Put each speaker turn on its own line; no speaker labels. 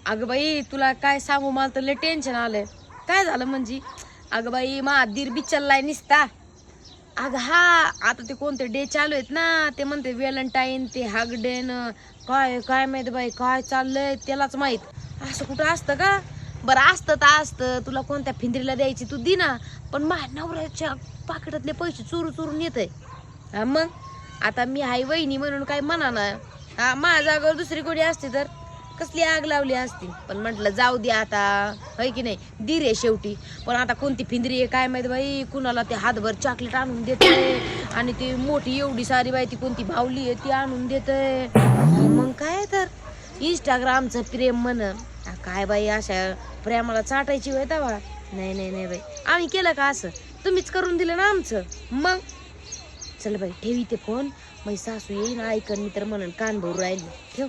अगं बाई तुला काय सांगू, मला तर लय टेन्शन आलंय. काय झालं म्हणजे? अगं बाई मा दीर बिचारलाय निसता. अगं हा, आता ते कोणते डे चालू आहेत ना, ते म्हणते व्हॅलेंटाईन, ते हागडेन, काय काय माहित बाई काय चाललंय त्यालाच माहित. असं कुठं असतं का? बरं असतं तर असतं, तुला कोणत्या फिंदरीला द्यायची तू दे ना, पण माझ्या नवऱ्याच्या पाकिटातले पैसे चोरू चोरून येतंय. हा मग आता मी हाय वहिनी म्हणून काय म्हणा ना. हा माझ्या जागेवर दुसरी कोणी असते तर कसली आग लावली असती. पण म्हटलं जाऊ दे आता, होय की नाही, दीर आहे शेवटी. पण आता कोणती फिंदरी आहे काय माहित बाई, कुणाला ते हातभर चॉकलेट आणून देते आणि ती मोठी एवढी सारी बाई ती कोणती भावली आहे ती आणून देते. मग काय तर इंस्टाग्रामचं प्रेम म्हण. काय बाई अशा प्रेमाला चाटायची वेळ तवा. नाही नाही नाही बाई, आम्ही केलं का असं? तुम्हीच करून दिलं ना आमचं. मग चल बाई ठेवी ते फोन. माझी सासू येईन ऐकन मी तर म्हणून कान भरू राहिली. ठेव.